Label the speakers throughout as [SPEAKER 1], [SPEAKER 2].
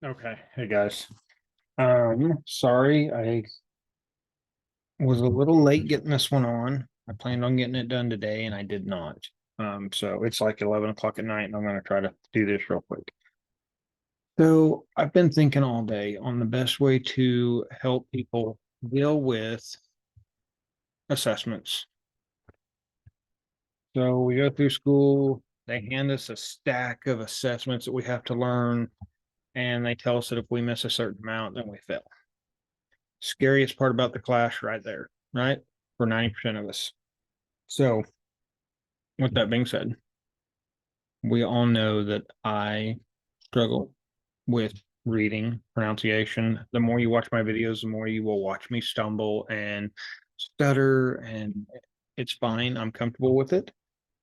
[SPEAKER 1] Okay. Hey guys. Sorry, I was a little late getting this one on. I planned on getting it done today and I did not. So it's like 11 o'clock at night and I'm gonna try to do this real quick. So I've been thinking all day on the best way to help people deal with assessments. So we go through school, they hand us a stack of assessments that we have to learn, and they tell us that if we miss a certain amount, then we fail. Scariest part about the class right there, right? For 90% of us. So, with that being said, we all know that I struggle with reading pronunciation. The more you watch my videos, the more you will watch me stumble and stutter, and it's fine. I'm comfortable with it.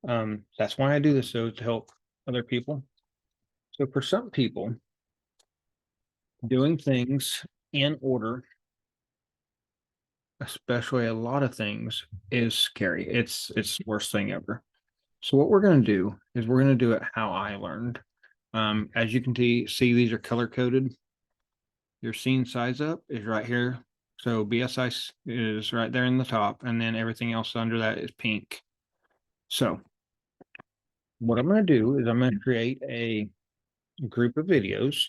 [SPEAKER 1] That's why I do this, though, to help other people. So, for some people, doing things in order, especially a lot of things, is scary. It's the worst thing ever. So what we're going to do is we're going to do it how I learned. As you can see, these are color coded. Your scene size up is right here. So BSI is right there in the top, and then everything else under that is pink. So what I'm going to do is I'm going to create a group of videos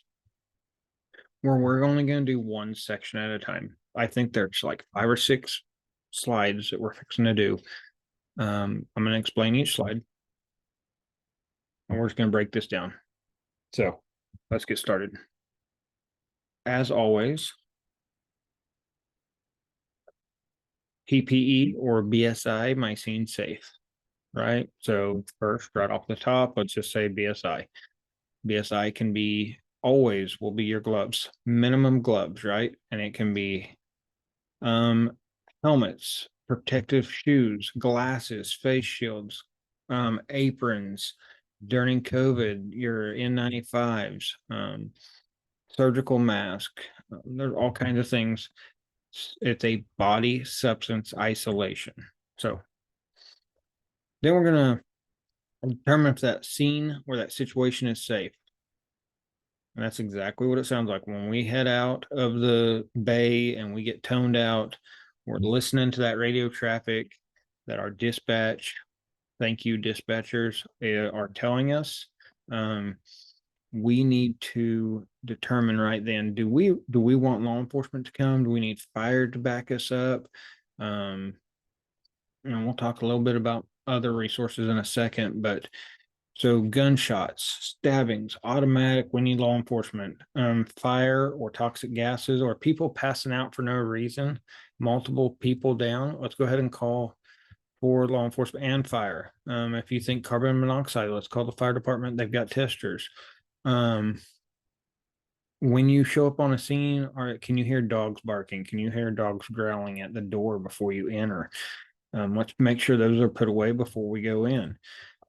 [SPEAKER 1] where we're only going to do one section at a time. I think there's like 5 or 6 slides that we're fixing to do. I'm going to explain each slide, and we're just going to break this down. So let's get started. As always, PPE or BSI might seem safe, right? So first, right off the top, let's just say BSI. BSI can be always will be your gloves, minimum gloves, right? And it can be um helmets, protective shoes, glasses, face shields, aprons. During COVID, your N95s, surgical mask. There's all kinds of things. It's a body substance isolation. So then we're going to determine if that scene or that situation is safe. And that's exactly what it sounds like. When we head out of the bay and we get toned out, we're listening to that radio traffic that our dispatch, thank you, dispatchers, are telling us. Um, we need to determine right then, do we want law enforcement to come? Do we need fire to back us up? Um, and we'll talk a little bit about other resources in a second, but so gunshots, stabbings, automatic, we need law enforcement, fire or toxic gases or people passing out for no reason, multiple people down. Let's go ahead and call for law enforcement and fire. If you think carbon monoxide, let's call the fire department. They've got testers. Um, when you show up on a scene, or can you hear dogs barking? Can you hear dogs growling at the door before you enter? Let's make sure those are put away before we go in.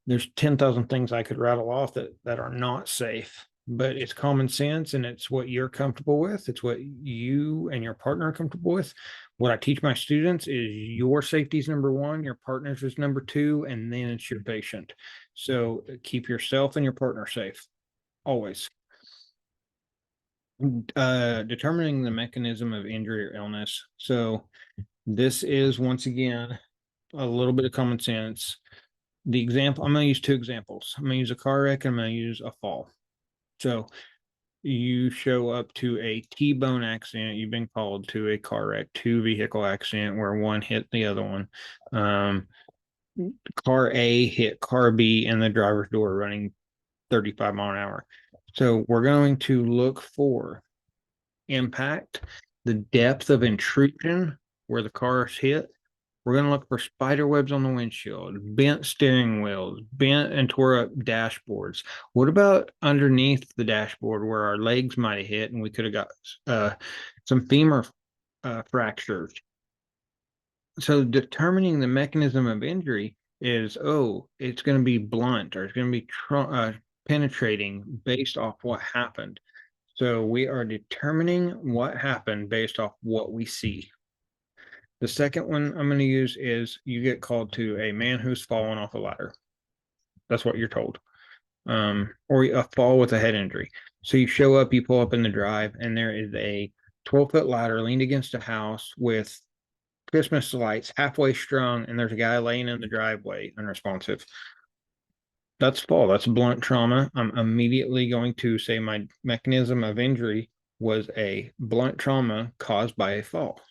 [SPEAKER 1] There's 10,000 things I could rattle off that are not safe, but it's common sense and it's what you're comfortable with. It's what you and your partner are comfortable with. What I teach my students is your safety is number one, your partner's is number two, and then it's your patient. So keep yourself and your partner safe always. Determining the mechanism of injury or illness. So this is once again a little bit of common sense. The example, I'm going to use 2 examples. I'm going to use a car wreck and I'm going to use a fall. So you show up to a T-bone accident. You've been called to a car wreck, 2 vehicle accident where one hit the other one. Car A hit car B in the driver's door running 35 miles an hour. So we're going to look for impact, the depth of intrusion where the car is hit. We're going to look for spider webs on the windshield, bent steering wheels, bent and tore up dashboards. What about underneath the dashboard where our legs might have hit and we could have got some femur fractures? So determining the mechanism of injury is, oh, it's going to be blunt or it's going to be penetrating based off what happened. So we are determining what happened based off what we see. The second one I'm going to use is you get called to a man who's fallen off a ladder. That's what you're told. or a fall with a head injury. So you show up, you pull up in the drive, and there is a 12-foot ladder leaned against a house with Christmas lights halfway strung, and there's a guy laying in the driveway unresponsive. That's fall. That's blunt trauma. I'm immediately going to say my mechanism of injury was a blunt trauma caused by a fall.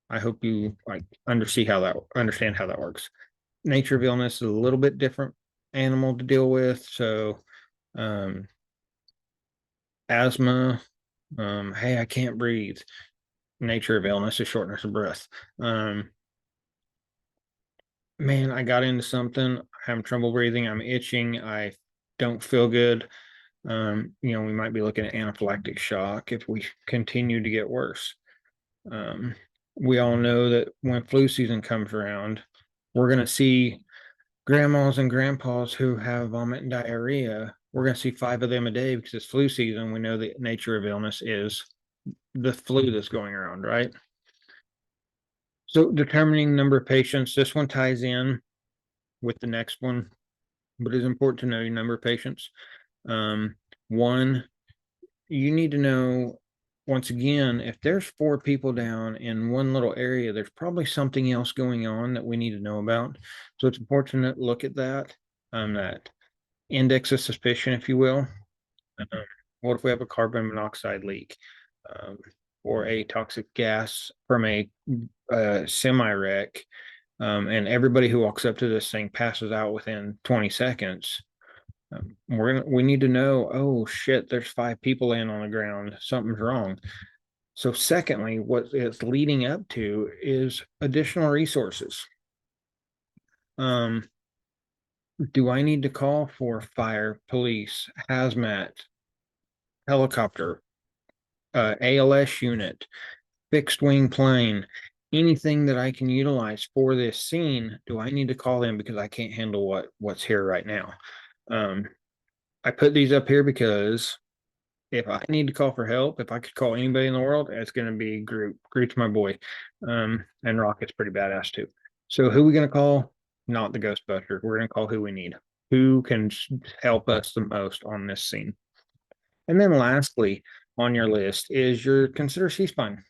[SPEAKER 1] I hope you understand how that works. Nature of illness is a little bit different animal to deal with. So um, asthma, hey, I can't breathe. Nature of illness is shortness of breath. Man, I got into something, I'm having trouble breathing, I'm itching, I don't feel good. We might be looking at anaphylactic shock if we continue to get worse. Um, we all know that when flu season comes around, we're going to see grandmas and grandpas who have vomit and diarrhea. We're going to see 5 of them a day because it's flu season. We know the nature of illness is the flu that's going around, right? So determining number of patients, this one ties in with the next one, but it's important to know your number of patients. One, you need to know, once again, if there's 4 people down in one little area, there's probably something else going on that we need to know about. So it's important to look at that index of suspicion, if you will. What if we have a carbon monoxide leak, um, or a toxic gas from a semi wreck, and everybody who walks up to this thing passes out within 20 seconds? We need to know, oh shit, there's 5 people laying on the ground, something's wrong. So secondly, what it's leading up to is additional resources. Do I need to call for fire, police, hazmat, helicopter, ALS unit, fixed wing plane, anything that I can utilize for this scene? Do I need to call them because I can't handle what's here right now? I put these up here because if I need to call for help, if I could call anybody in the world, it's going to be Groot. Groot's my boy. And Rocket's pretty badass too. So who are we going to call? Not the Ghostbusters. We're going to call who we need. Who can help us the most on this scene? And then lastly, on your list is your consider C-spine.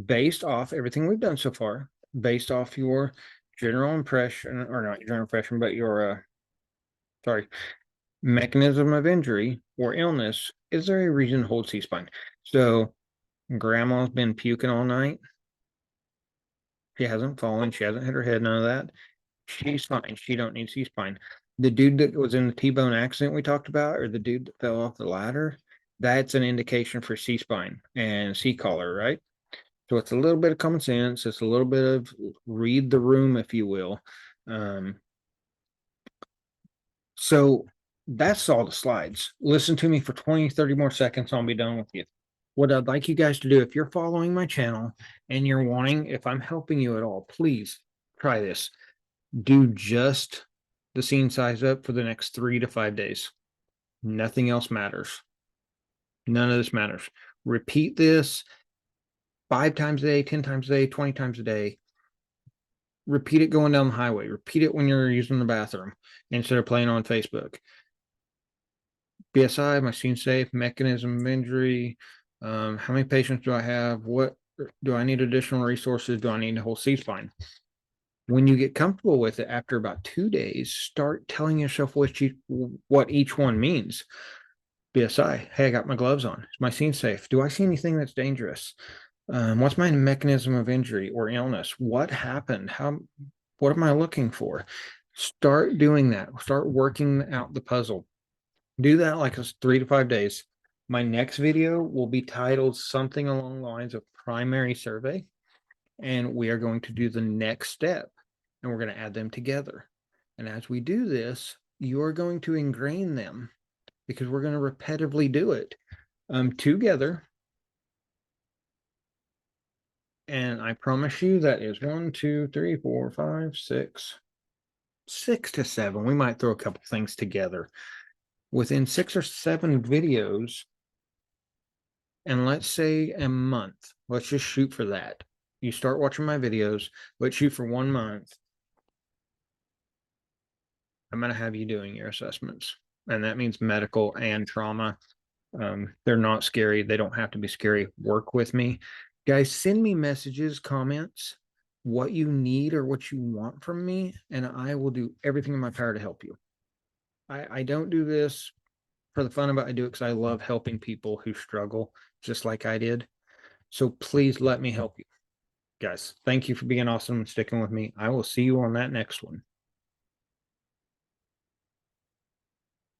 [SPEAKER 1] Based off everything we've done so far, based off your general impression, or not your general impression, but your, mechanism of injury or illness, is there a reason to hold C-spine? So grandma's been puking all night. She hasn't fallen. She hasn't hit her head. None of that. She's fine. She don't need C-spine. The dude that was in the T-bone accident we talked about, or the dude that fell off the ladder, that's an indication for C-spine and C-collar, right? So it's a little bit of common sense. It's a little bit of read the room, if you will. So that's all the slides. Listen to me for 20, 30 more seconds. I'll be done with you. What I'd like you guys to do, if you're following my channel and you're wanting, if I'm helping you at all, please try this. Do just the scene size up for the next 3 to 5 days. Nothing else matters. None of this matters. Repeat this 5 times a day, 10 times a day, 20 times a day. Repeat it going down the highway. Repeat it when you're using the bathroom instead of playing on Facebook. BSI, my scene safe, mechanism of injury. How many patients do I have? What do I need? Additional resources? Do I need to hold C-spine? When you get comfortable with it, after about 2 days, start telling yourself what each one means. BSI, hey, I got my gloves on. Is my scene safe? Do I see anything that's dangerous? What's my mechanism of injury or illness? What happened? What am I looking for? Start doing that. Start working out the puzzle. Do that like 3 to 5 days. My next video will be titled something along the lines of primary survey, and we are going to do the next step, and we're going to add them together. And as we do this, you are going to ingrain them because we're going to repetitively do it together. And I promise you that is 1, 2, 3, 4, 5, 6 to 7. We might throw a couple things together within 6 or 7 videos. And let's say a month, let's just shoot for that. You start watching my videos, let's shoot for 1 month. I'm going to have you doing your assessments. And that means medical and trauma. They're not scary. They don't have to be scary. Work with me. Guys, send me messages, comments, what you need or what you want from me, and I will do everything in my power to help you. I don't do this for the fun of it. I do it because I love helping people who struggle just like I did. So please let me help you. Guys, thank you for being awesome and sticking with me. I will see you on that next one.